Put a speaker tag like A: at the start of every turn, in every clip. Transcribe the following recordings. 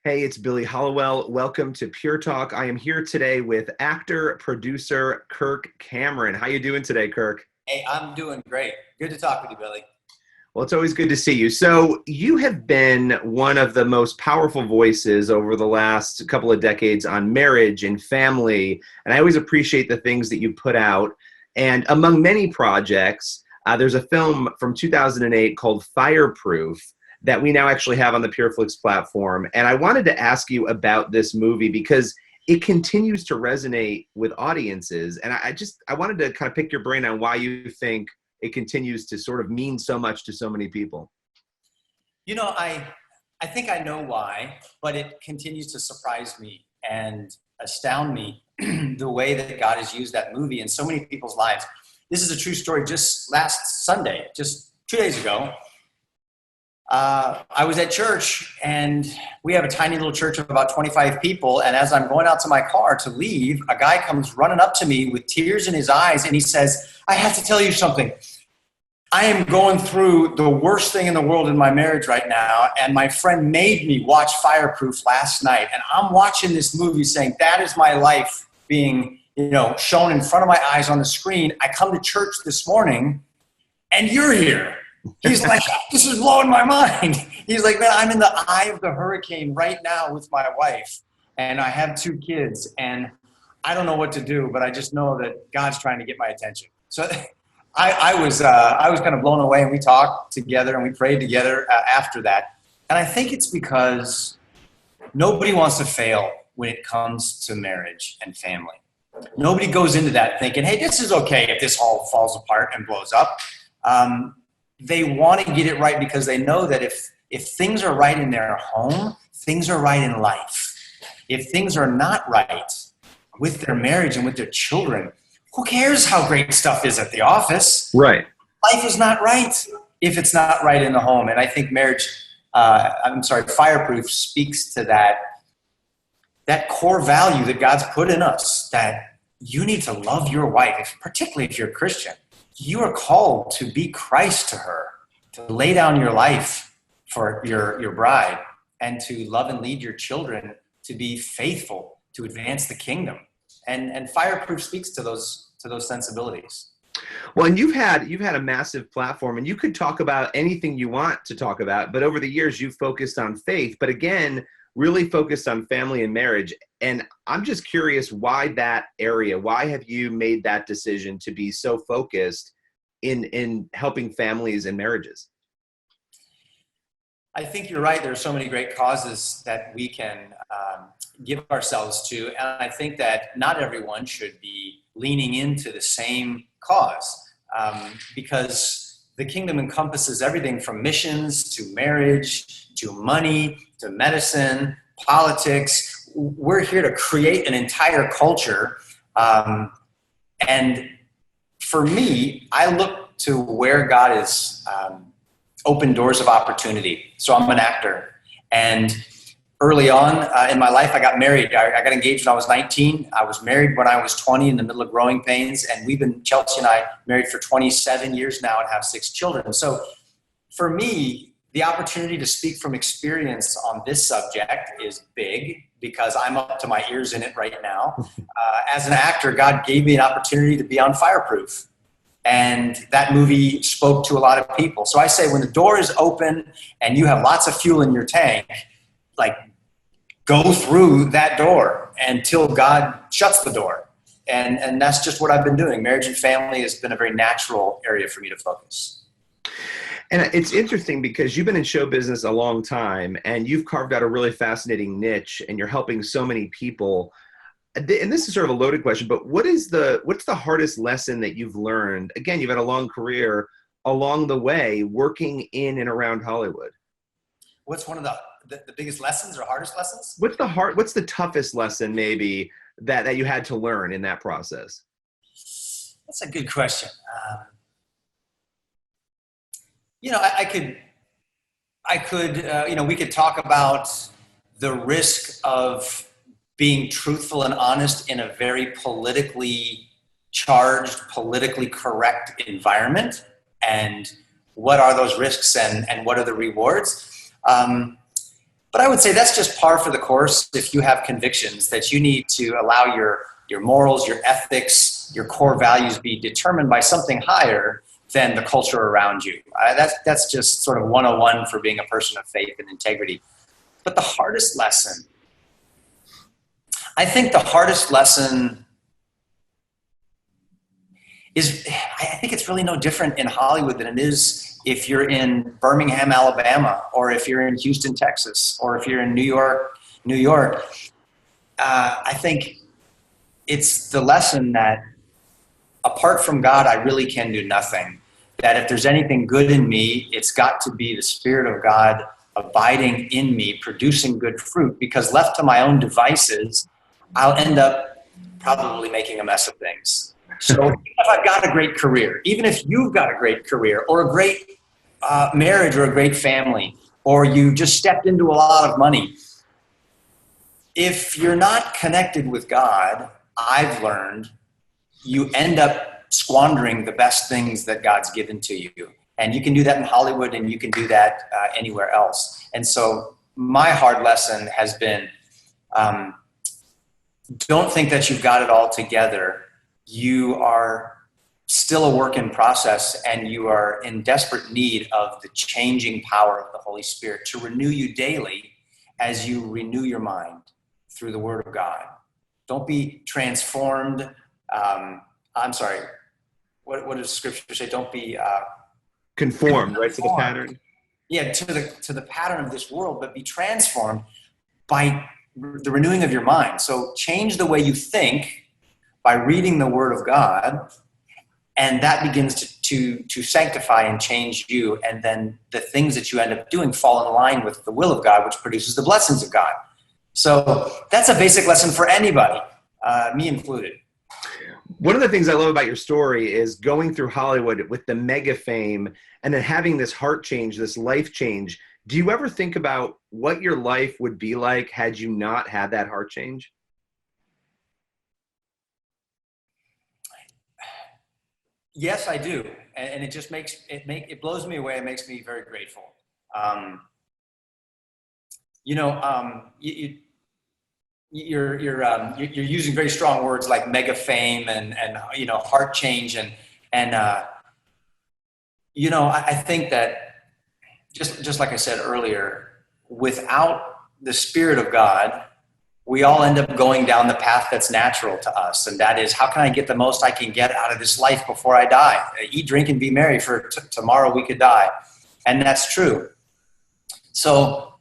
A: Hey, it's Billy Hollowell. Welcome to Pure Talk. I am here today with actor, producer Kirk Cameron. How you doing today, Kirk?
B: Hey, I'm doing great. Good to talk with you, Billy.
A: Well, it's always good to see you. So, you have been one of the most powerful voices over the last couple of decades on marriage and family, and I always appreciate the things that you put out. And among many projects, there's a film from 2008 called Fireproof that we now actually have on the Pure Flix platform. And I wanted to ask you about this movie because it continues to resonate with audiences. And I wanted to kind of pick your brain on why you think it continues to sort of mean so much to so many people.
B: I think I know why, but it continues to surprise me and astound me the way that God has used that movie in so many people's lives. This is a true story. Just last Sunday, just 2 days ago, I was at church, and we have a tiny little church of about 25 people. And as I'm going out to my car to leave, a guy comes running up to me with tears in his eyes, and he says, "I have to tell you something. I am going through the worst thing in the world in my marriage right now, and my friend made me watch Fireproof last night. And I'm watching this movie saying, that is my life being, shown in front of my eyes on the screen. I come to church this morning, and you're here." He's like, "This is blowing my mind." He's like, "Man, I'm in the eye of the hurricane right now with my wife, and I have 2 kids, and I don't know what to do, but I just know that God's trying to get my attention." So I was kind of blown away, and we talked together, and we prayed together after that. And I think it's because nobody wants to fail when it comes to marriage and family. Nobody goes into that thinking, "Hey, this is okay if this all falls apart and blows up." They want to get it right because they know that if things are right in their home, things are right in life. If things are not right with their marriage and with their children, who cares how great stuff is at the office?
A: Right.
B: Life is not right if it's not right in the home. And I think Fireproof speaks to that core value that God's put in us, that you need to love your wife, particularly if you're a Christian. You are called to be Christ to her, to lay down your life for your bride, and to love and lead your children to be faithful, to advance the kingdom. And Fireproof speaks to those sensibilities.
A: Well, and you've had a massive platform, and you could talk about anything you want to talk about, but over the years you've focused on faith, but again, really focused on family and marriage. And I'm just curious, why that area? Why have you made that decision to be so focused in helping families and marriages?
B: I think you're right. There are so many great causes that we can give ourselves to. And I think that not everyone should be leaning into the same cause because the kingdom encompasses everything from missions to marriage to money to medicine, politics. We're here to create an entire culture. And for me, I look to where God is opened doors of opportunity. So I'm an actor. And early on in my life, I got married. I got engaged when I was 19. I was married when I was 20 in the middle of growing pains. And Chelsea and I, married for 27 years now and have 6 children. So for me, the opportunity to speak from experience on this subject is big because I'm up to my ears in it right now. As an actor, God gave me an opportunity to be on Fireproof. And that movie spoke to a lot of people. So I say when the door is open and you have lots of fuel in your tank, like go through that door until God shuts the door. And that's just what I've been doing. Marriage and family has been a very natural area for me to focus.
A: And it's interesting because you've been in show business a long time and you've carved out a really fascinating niche and you're helping so many people. And this is sort of a loaded question, but what's the hardest lesson that you've learned? Again, you've had a long career along the way working in and around Hollywood.
B: What's one of the biggest lessons or hardest lessons?
A: What's the toughest lesson maybe that you had to learn in that process?
B: That's a good question. We could talk about the risk of being truthful and honest in a very politically charged, politically correct environment, and what are those risks and what are the rewards. But But I would say that's just par for the course if you have convictions that you need to allow your morals, your ethics, your core values be determined by something higher than the culture around you. That's just sort of 101 for being a person of faith and integrity. But the hardest lesson, I think the hardest lesson is, I think it's really no different in Hollywood than it is if you're in Birmingham, Alabama, or if you're in Houston, Texas, or if you're in New York, New York. I think it's the lesson that apart from God, I really can do nothing. That if there's anything good in me, it's got to be the Spirit of God abiding in me, producing good fruit, because left to my own devices, I'll end up probably making a mess of things. So even if I've got a great career, even if you've got a great career or a great marriage or a great family, or you just stepped into a lot of money, if you're not connected with God, I've learned you end up squandering the best things that God's given to you. And you can do that in Hollywood and you can do that anywhere else. And so my hard lesson has been, don't think that you've got it all together. You are still a work in process, and you are in desperate need of the changing power of the Holy Spirit to renew you daily as you renew your mind through the Word of God. Don't be transformed. I'm sorry. What does Scripture say? Don't be
A: conformed, right, to the pattern.
B: Yeah, to the pattern of this world, but be transformed by the renewing of your mind. So change the way you think by reading the Word of God, and that begins to sanctify and change you. And then the things that you end up doing fall in line with the will of God, which produces the blessings of God. So that's a basic lesson for anybody, me included.
A: One of the things I love about your story is going through Hollywood with the mega fame and then having this heart change, this life change. Do you ever think about what your life would be like had you not had that heart change?
B: Yes, I do. And it just it blows me away. It makes me very grateful. You're using very strong words like mega fame and heart change and I think that just like I said earlier, without the Spirit of God, we all end up going down the path that's natural to us, and that is, how can I get the most I can get out of this life before I die? Eat, drink, and be merry, for tomorrow we could die, and that's true. So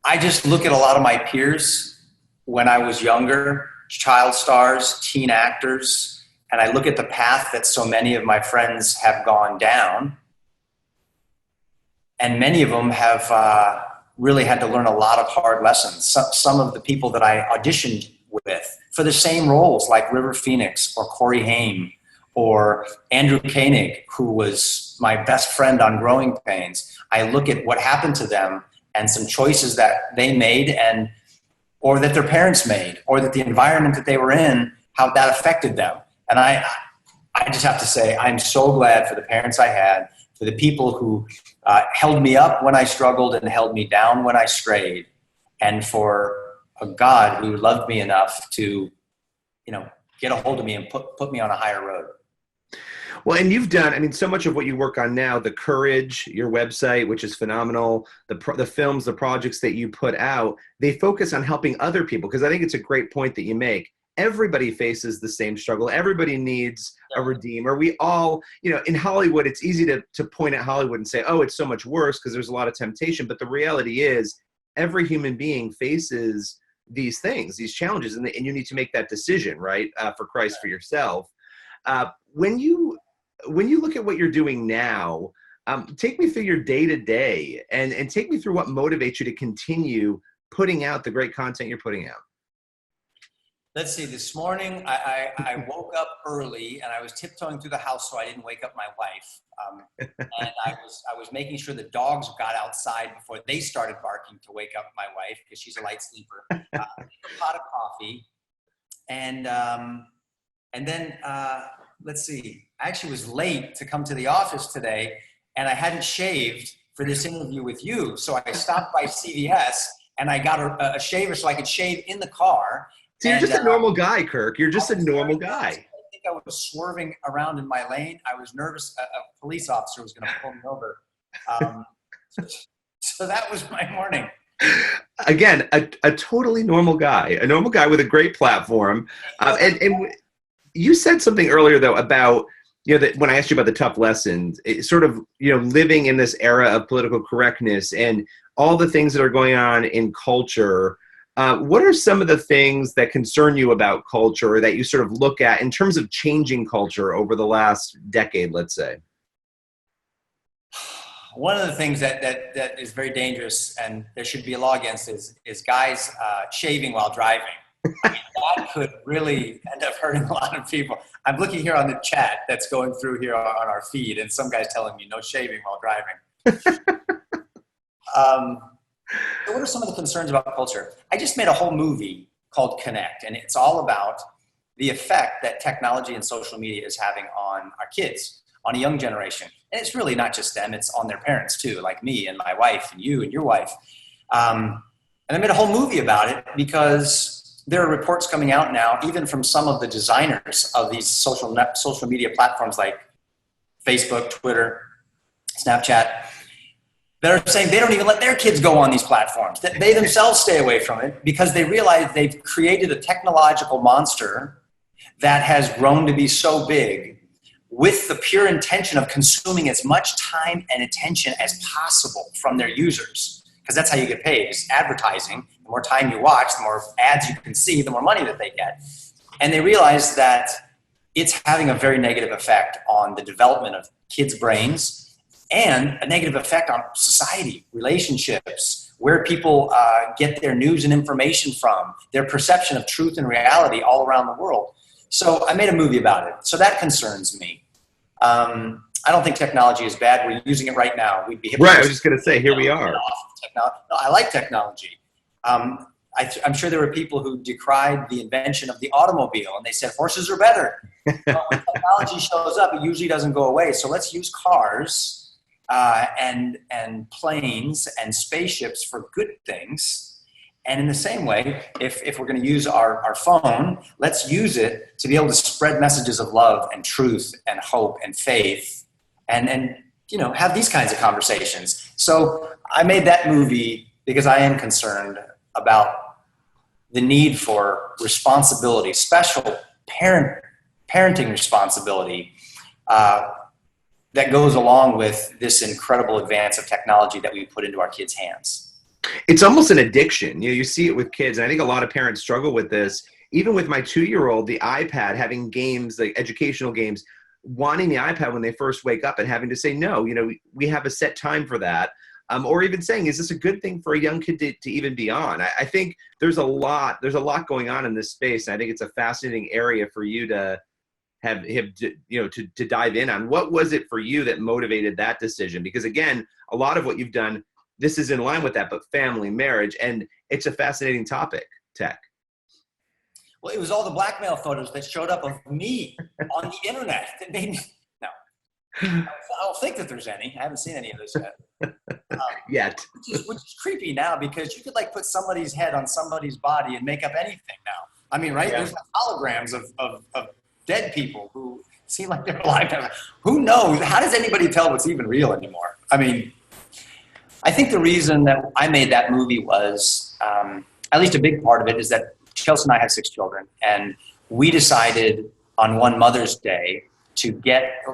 B: I just look at a lot of my peers when I was younger, child stars, teen actors, and I look at the path that so many of my friends have gone down, and many of them have really had to learn a lot of hard lessons. Some of the people that I auditioned with for the same roles, like River Phoenix or Corey Haim or Andrew Koenig, who was my best friend on Growing Pains, I look at what happened to them and some choices that they made or that their parents made, or that the environment that they were in, how that affected them. And I just have to say, I'm so glad for the parents I had, for the people who held me up when I struggled and held me down when I strayed, and for a God who loved me enough to, get a hold of me and put me on a higher road.
A: Well, and you've done, so much of what you work on now, the Courage, your website, which is phenomenal, the films, the projects that you put out, they focus on helping other people, because I think it's a great point that you make. Everybody faces the same struggle. Everybody needs a redeemer. We all, in Hollywood, it's easy to point at Hollywood and say, oh, it's so much worse because there's a lot of temptation. But the reality is every human being faces these things, these challenges, and you need to make that decision, right, for Christ, for yourself. When you look at what you're doing now, take me through your day-to-day and take me through what motivates you to continue putting out the great content you're putting out.
B: Let's see, this morning I woke up early and I was tiptoeing through the house so I didn't wake up my wife. And I was making sure the dogs got outside before they started barking to wake up my wife, because she's a light sleeper. A pot of coffee. And then, let's see, I actually was late to come to the office today, and I hadn't shaved for this interview with you. So I stopped by CVS and I got a shaver so I could shave in the car.
A: So you're just a normal guy, Kirk. You're just a normal guy.
B: I think I was swerving around in my lane. I was nervous a police officer was going to pull me over. So that was my morning.
A: Again, a totally normal guy with a great platform. And you said something earlier, though, about, that when I asked you about the tough lessons, it's sort of, living in this era of political correctness and all the things that are going on in culture. What are some of the things that concern you about culture, or that you sort of look at in terms of changing culture over the last decade, let's say?
B: One of the things that is very dangerous, and there should be a law against, is guys shaving while driving. I mean, that could really end up hurting a lot of people. I'm looking here on the chat that's going through here on our feed, and some guy's telling me no shaving while driving. So what are some of the concerns about culture? I just made a whole movie called Connect, and it's all about the effect that technology and social media is having on our kids, on a young generation. And it's really not just them, it's on their parents too, like me and my wife and you and your wife. And I made a whole movie about it because there are reports coming out now, even from some of the designers of these social media platforms like Facebook, Twitter, Snapchat, that are saying they don't even let their kids go on these platforms, that they themselves stay away from it because they realize they've created a technological monster that has grown to be so big with the pure intention of consuming as much time and attention as possible from their users. Because that's how you get paid, is advertising. The more time you watch, the more ads you can see, the more money that they get. And they realize that it's having a very negative effect on the development of kids' brains and a negative effect on society, relationships, where people get their news and information from, their perception of truth and reality all around the world. So I made a movie about it. So that concerns me. I don't think technology is bad. We're using it right now. We'd be
A: right. I was just going to say, here we are.
B: No, I like technology. I'm sure there were people who decried the invention of the automobile, and they said horses are better. But when technology shows up, it usually doesn't go away. So let's use cars and planes and spaceships for good things. And in the same way, if we're going to use our phone, let's use it to be able to spread messages of love and truth and hope and faith and have these kinds of conversations. So I made that movie because I am concerned about the need for responsibility, special parenting responsibility that goes along with this incredible advance of technology that we put into our kids' hands.
A: It's almost an addiction. You see it with kids. And I think a lot of parents struggle with this. Even with my 2-year-old, the iPad, having games, like educational games, wanting the iPad when they first wake up and having to say, no, we have a set time for that. Or even saying, is this a good thing for a young kid to even be on? I think there's a lot going on in this space. And I think it's a fascinating area for you to have to dive in on. What was it for you that motivated that decision? Because again, a lot of what you've done, this is in line with that, but family, marriage, and it's a fascinating topic, tech.
B: Well, it was all the blackmail photos that showed up of me on the internet that made me, no. I don't think that there's any. I haven't seen any of those
A: yet.
B: Which is creepy now, because you could put somebody's head on somebody's body and make up anything now. I mean, right? Yeah. There's holograms of dead people who seem like they're alive. Who knows? How does anybody tell what's even real anymore? I mean, I think the reason that I made that movie was, at least a big part of it, is that Chelsea and I have 6 children, and we decided on one Mother's Day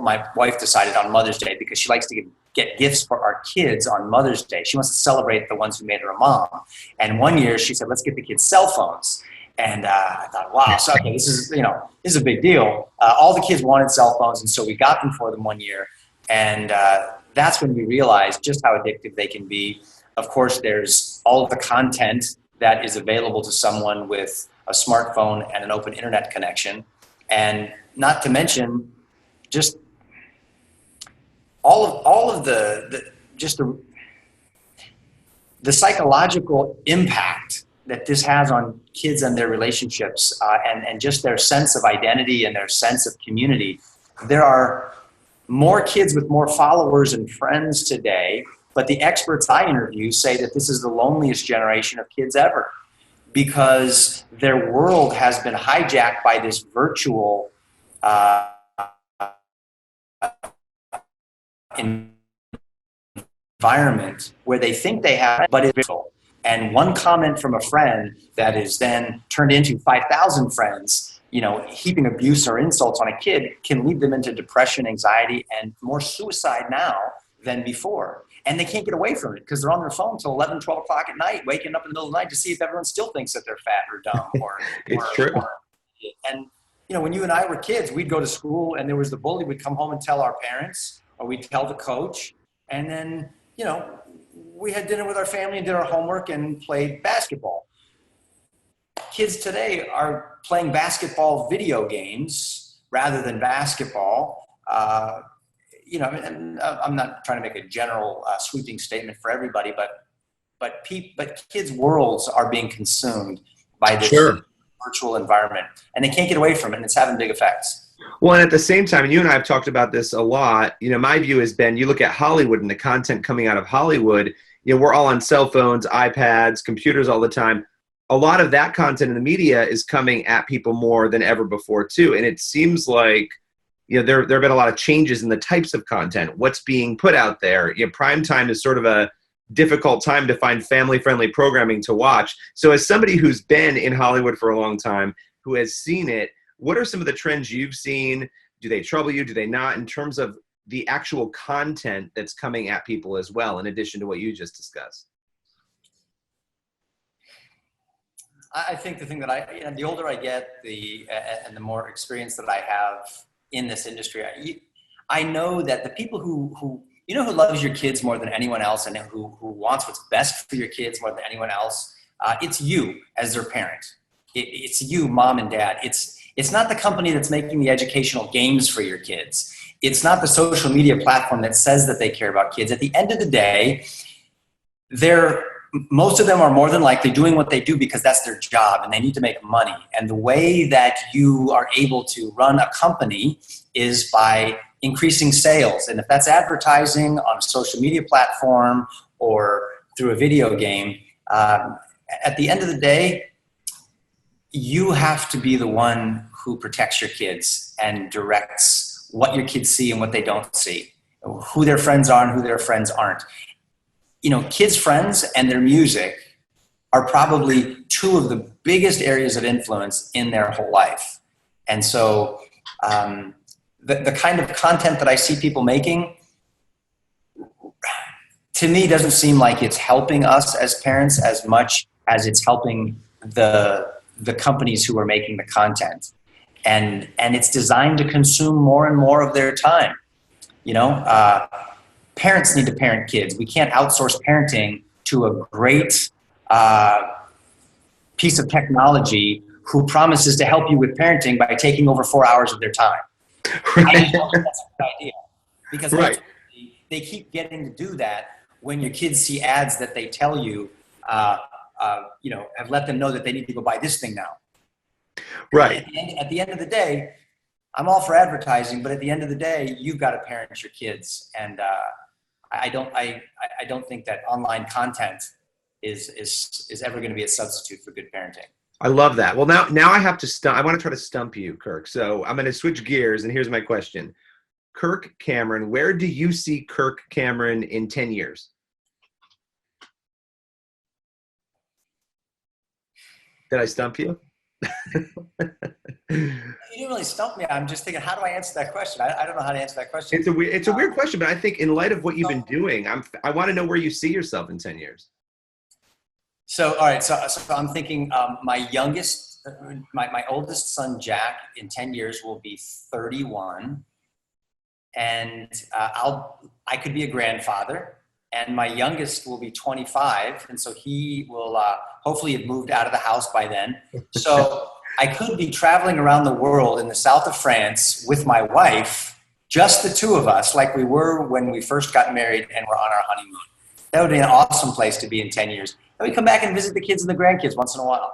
B: my wife decided on Mother's Day, because she likes to get gifts for our kids on Mother's Day. She wants to celebrate the ones who made her a mom. And one year she said, let's get the kids cell phones. And I thought, wow, so okay, this is a big deal. All the kids wanted cell phones, and so we got them for them one year. And that's when we realized just how addictive they can be. Of course, there's all of the content that is available to someone with a smartphone and an open internet connection. And not to mention just all of the psychological impact that this has on kids and their relationships, and just their sense of identity and their sense of community. There are more kids with more followers and friends today, But the experts I interview say that this is the loneliest generation of kids ever, because their world has been hijacked by this virtual environment where they think they have, but it's virtual. And one comment from a friend that is then turned into 5,000 friends, heaping abuse or insults on a kid can lead them into depression, anxiety, and more suicide now than before. And they can't get away from it because they're on their phone till 11, 12 o'clock at night, waking up in the middle of the night to see if everyone still thinks that they're fat or dumb.
A: It's true.
B: And, when you and I were kids, we'd go to school and there was the bully. We'd come home and tell our parents, or we'd tell the coach. And then, we had dinner with our family and did our homework and played basketball. Kids today are playing basketball video games rather than basketball. And I'm not trying to make a general sweeping statement for everybody, but kids' worlds are being consumed by this virtual environment, and they can't get away from it, and it's having big effects.
A: Well, and at the same time, and you and I have talked about this a lot, my view has been, you look at Hollywood and the content coming out of Hollywood, we're all on cell phones, iPads, computers all the time. A lot of that content in the media is coming at people more than ever before too. And it seems like, there have been a lot of changes in the types of content, what's being put out there. Prime time is sort of a difficult time to find family-friendly programming to watch. So as somebody who's been in Hollywood for a long time, who has seen it, what are some of the trends you've seen? Do they trouble you? Do they not, in terms of the actual content that's coming at people as well, in addition to what you just discussed?
B: I think the thing that the older I get, and the more experience that I have in this industry, I know that the people who loves your kids more than anyone else, and who wants what's best for your kids more than anyone else, it's you as their parent. It's you, mom and dad. It's not the company that's making the educational games for your kids. It's not the social media platform that says that they care about kids. At the end of the day, most of them are more than likely doing what they do because that's their job and they need to make money. And the way that you are able to run a company is by increasing sales. And if that's advertising on a social media platform or through a video game, at the end of the day, you have to be the one who protects your kids and directs what your kids see and what they don't see, who their friends are and who their friends aren't. Kids' friends and their music are probably two of the biggest areas of influence in their whole life. And so the kind of content that I see people making, to me, doesn't seem like it's helping us as parents as much as it's helping the companies who are making the content. And it's designed to consume more and more of their time. Parents need to parent kids. We can't outsource parenting to a great piece of technology who promises to help you with parenting by taking over 4 hours of their time. Right. I don't think that's a good idea, because they keep getting to do that when your kids see ads that they tell you, have let them know that they need to go buy this thing now. Right. At the end of the day, I'm all for advertising, but at the end of the day, you've got to parent your kids. And I don't think that online content is ever going to be a substitute for good parenting.
A: I love that. Well, now I have to I want to try to stump you, Kirk. So I'm going to switch gears, and here's my question. Kirk Cameron, where do you see Kirk Cameron in 10 years? Did I stump you?
B: You didn't really stump me. I'm just thinking, how do I answer that question? I don't know how to answer that question.
A: It's a weird question, but I think in light of what you've been doing, I want to know where you see yourself in 10 years.
B: So, all right. So I'm thinking my oldest son, Jack, in 10 years will be 31. And I could be a grandfather. And my youngest will be 25. And so he will hopefully have moved out of the house by then. So I could be traveling around the world in the south of France with my wife, just the two of us, like we were when we first got married and were on our honeymoon. That would be an awesome place to be in 10 years. And we come back and visit the kids and the grandkids once in a while.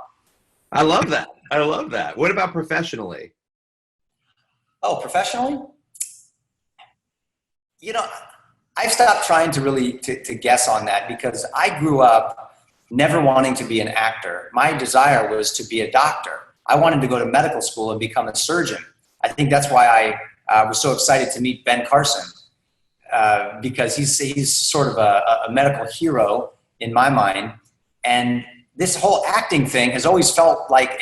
A: I love that. I love that. What about professionally?
B: Oh, professionally? I've stopped trying to really to guess on that, because I grew up never wanting to be an actor. My desire was to be a doctor. I wanted to go to medical school and become a surgeon. I think that's why I was so excited to meet Ben Carson, because he's sort of a medical hero in my mind. And this whole acting thing has always felt like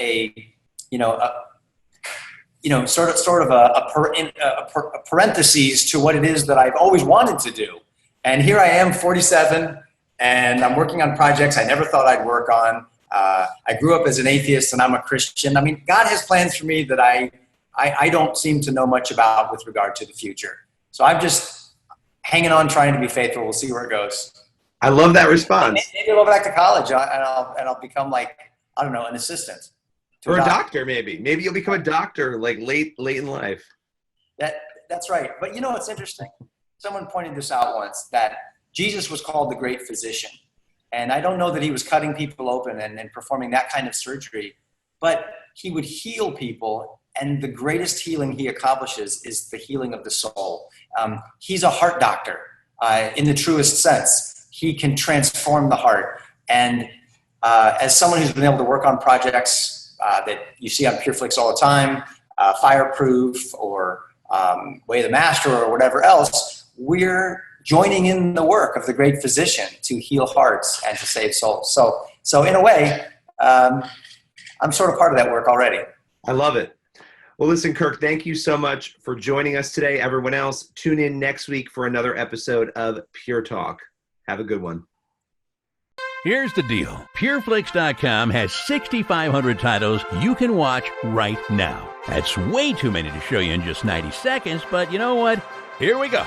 B: sort of a parentheses to what it is that I've always wanted to do. And here I am, 47, and I'm working on projects I never thought I'd work on. I grew up as an atheist, and I'm a Christian. I mean, God has plans for me that I don't seem to know much about with regard to the future. So I'm just hanging on, trying to be faithful. We'll see where it goes.
A: I love that response.
B: Maybe I'll go back to college and I'll become, like, I don't know, an assistant.
A: Or a doctor, maybe. Maybe you'll become a doctor, like late in life.
B: That's right. But it's interesting. Someone pointed this out once, that Jesus was called the great physician. And I don't know that he was cutting people open and performing that kind of surgery, but he would heal people. And the greatest healing he accomplishes is the healing of the soul. He's a heart doctor in the truest sense. He can transform the heart. And as someone who's been able to work on projects that you see on Flix all the time, Fireproof or Way of the Master or whatever else, we're joining in the work of the great physician to heal hearts and to save souls. So in a way, I'm sort of part of that work already.
A: I love it. Well, listen, Kirk, thank you so much for joining us today. Everyone else, tune in next week for another episode of Pure Talk. Have a good one.
C: Here's the deal. PureFlix.com has 6,500 titles you can watch right now. That's way too many to show you in just 90 seconds, but you know what? Here we go.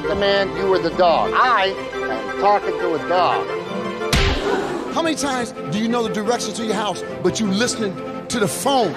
D: The man, you were the dog. I am talking to a dog.
E: How many times do you know the directions to your house, but you listening to the phone?